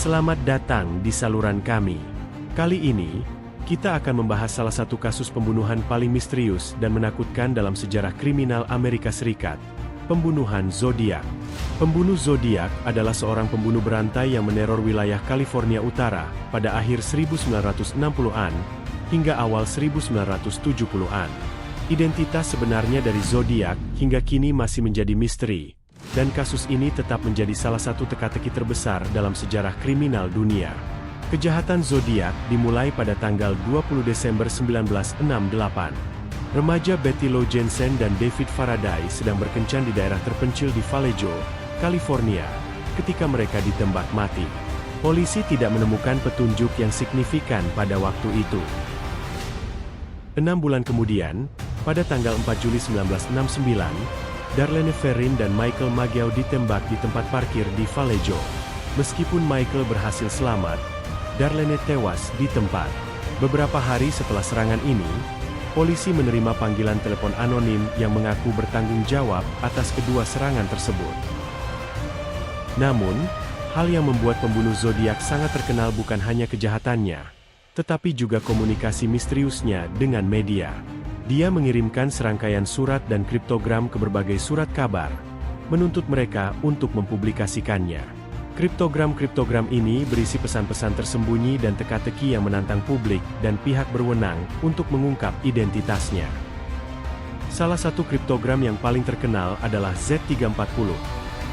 Selamat datang di saluran kami. Kali ini, kita akan membahas salah satu kasus pembunuhan paling misterius dan menakutkan dalam sejarah kriminal Amerika Serikat. Pembunuhan Zodiac. Pembunuh Zodiac adalah seorang pembunuh berantai yang meneror wilayah California Utara pada akhir 1960-an hingga awal 1970-an. Identitas sebenarnya dari Zodiac hingga kini masih menjadi misteri. Dan kasus ini tetap menjadi salah satu teka-teki terbesar dalam sejarah kriminal dunia. Kejahatan Zodiac dimulai pada tanggal 20 Desember 1968. Remaja Betty Lou Jensen dan David Faraday sedang berkencan di daerah terpencil di Vallejo, California, ketika mereka ditembak mati. Polisi tidak menemukan petunjuk yang signifikan pada waktu itu. 6 bulan kemudian, pada tanggal 4 Juli 1969, Darlene Ferrin dan Michael Mageau ditembak di tempat parkir di Vallejo. Meskipun Michael berhasil selamat, Darlene tewas di tempat. Beberapa hari setelah serangan ini, polisi menerima panggilan telepon anonim yang mengaku bertanggung jawab atas kedua serangan tersebut. Namun, hal yang membuat pembunuh Zodiac sangat terkenal bukan hanya kejahatannya, tetapi juga komunikasi misteriusnya dengan media. Dia mengirimkan serangkaian surat dan kriptogram ke berbagai surat kabar, menuntut mereka untuk mempublikasikannya. Kriptogram ini berisi pesan-pesan tersembunyi dan teka-teki yang menantang publik dan pihak berwenang untuk mengungkap identitasnya. Salah satu kriptogram yang paling terkenal adalah Z340,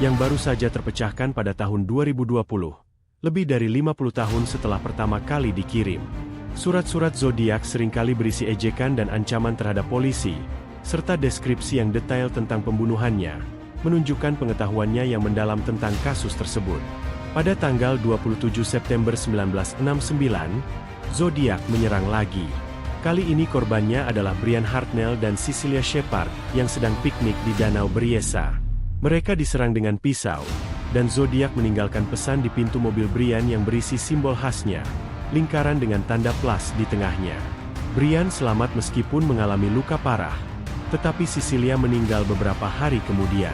yang baru saja terpecahkan pada tahun 2020, lebih dari 50 tahun setelah pertama kali dikirim. Surat-surat Zodiac seringkali berisi ejekan dan ancaman terhadap polisi, serta deskripsi yang detail tentang pembunuhannya, menunjukkan pengetahuannya yang mendalam tentang kasus tersebut. Pada tanggal 27 September 1969, Zodiac menyerang lagi. Kali ini korbannya adalah Brian Hartnell dan Cecilia Shepard yang sedang piknik di Danau Berryessa. Mereka diserang dengan pisau, dan Zodiac meninggalkan pesan di pintu mobil Brian yang berisi simbol khasnya, lingkaran dengan tanda plus di tengahnya. Brian selamat meskipun mengalami luka parah, tetapi Cecilia meninggal beberapa hari kemudian.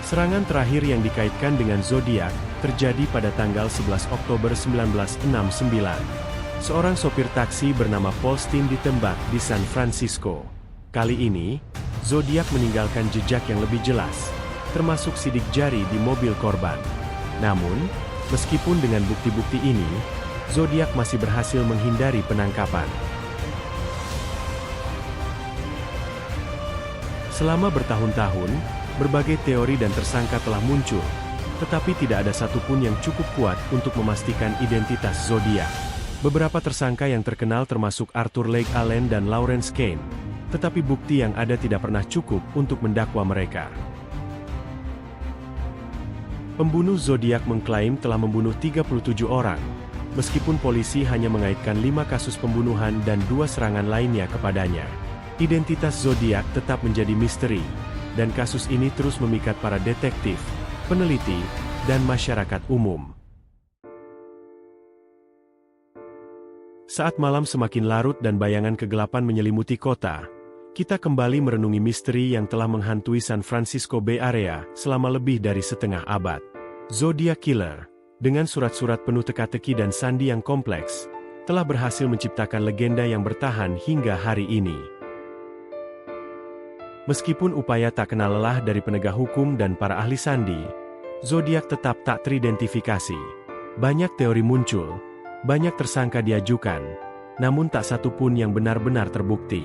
Serangan terakhir yang dikaitkan dengan Zodiac terjadi pada tanggal 11 Oktober 1969. Seorang sopir taksi bernama Paul Steen ditembak di San Francisco. Kali ini, Zodiac meninggalkan jejak yang lebih jelas, termasuk sidik jari di mobil korban. Namun, meskipun dengan bukti-bukti ini, Zodiac masih berhasil menghindari penangkapan. Selama bertahun-tahun, berbagai teori dan tersangka telah muncul, tetapi tidak ada satupun yang cukup kuat untuk memastikan identitas Zodiac. Beberapa tersangka yang terkenal termasuk Arthur Lake Allen dan Lawrence Kane, tetapi bukti yang ada tidak pernah cukup untuk mendakwa mereka. Pembunuh Zodiac mengklaim telah membunuh 37 orang, meskipun polisi hanya mengaitkan 5 kasus pembunuhan dan 2 serangan lainnya kepadanya. Identitas Zodiac tetap menjadi misteri, dan kasus ini terus memikat para detektif, peneliti, dan masyarakat umum. Saat malam semakin larut dan bayangan kegelapan menyelimuti kota, kita kembali merenungi misteri yang telah menghantui San Francisco Bay Area selama lebih dari setengah abad. Zodiac Killer, dengan surat-surat penuh teka-teki dan sandi yang kompleks, telah berhasil menciptakan legenda yang bertahan hingga hari ini. Meskipun upaya tak kenal lelah dari penegak hukum dan para ahli sandi, Zodiac tetap tak teridentifikasi. Banyak teori muncul, banyak tersangka diajukan, namun tak satu pun yang benar-benar terbukti.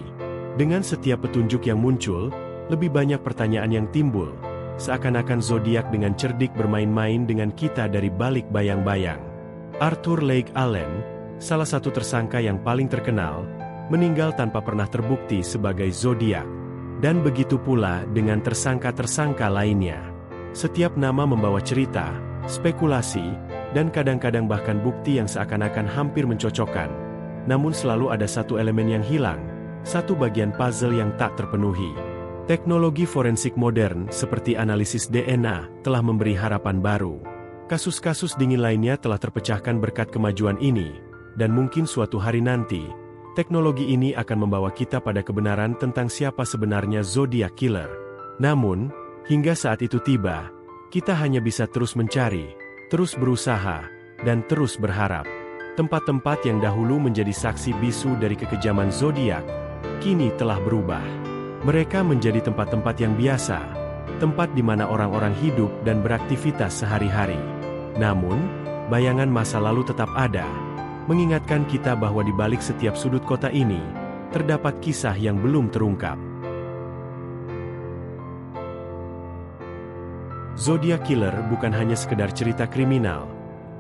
Dengan setiap petunjuk yang muncul, lebih banyak pertanyaan yang timbul, seakan-akan Zodiac dengan cerdik bermain-main dengan kita dari balik bayang-bayang. Arthur Lake Allen, salah satu tersangka yang paling terkenal, meninggal tanpa pernah terbukti sebagai Zodiac. Dan begitu pula dengan tersangka-tersangka lainnya. Setiap nama membawa cerita, spekulasi, dan kadang-kadang bahkan bukti yang seakan-akan hampir mencocokkan. Namun selalu ada satu elemen yang hilang, satu bagian puzzle yang tak terpenuhi. Teknologi forensik modern seperti analisis DNA telah memberi harapan baru. Kasus-kasus dingin lainnya telah terpecahkan berkat kemajuan ini, dan mungkin suatu hari nanti, teknologi ini akan membawa kita pada kebenaran tentang siapa sebenarnya Zodiac Killer. Namun, hingga saat itu tiba, kita hanya bisa terus mencari, terus berusaha, dan terus berharap. Tempat-tempat yang dahulu menjadi saksi bisu dari kekejaman zodiak, kini telah berubah. Mereka menjadi tempat-tempat yang biasa, tempat di mana orang-orang hidup dan beraktivitas sehari-hari. Namun, bayangan masa lalu tetap ada, mengingatkan kita bahwa di balik setiap sudut kota ini, terdapat kisah yang belum terungkap. Zodiac Killer bukan hanya sekedar cerita kriminal.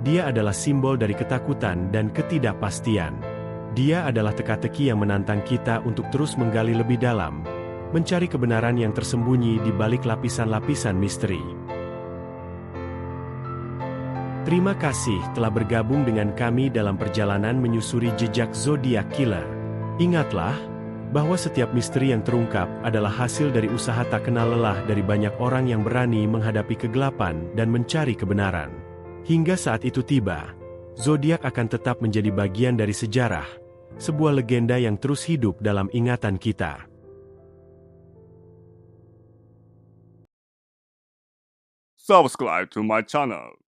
Dia adalah simbol dari ketakutan dan ketidakpastian. Dia adalah teka-teki yang menantang kita untuk terus menggali lebih dalam, mencari kebenaran yang tersembunyi di balik lapisan-lapisan misteri. Terima kasih telah bergabung dengan kami dalam perjalanan menyusuri jejak Zodiac Killer. Ingatlah bahwa setiap misteri yang terungkap adalah hasil dari usaha tak kenal lelah dari banyak orang yang berani menghadapi kegelapan dan mencari kebenaran. Hingga saat itu tiba, zodiak akan tetap menjadi bagian dari sejarah, sebuah legenda yang terus hidup dalam ingatan kita. Subscribe to my channel.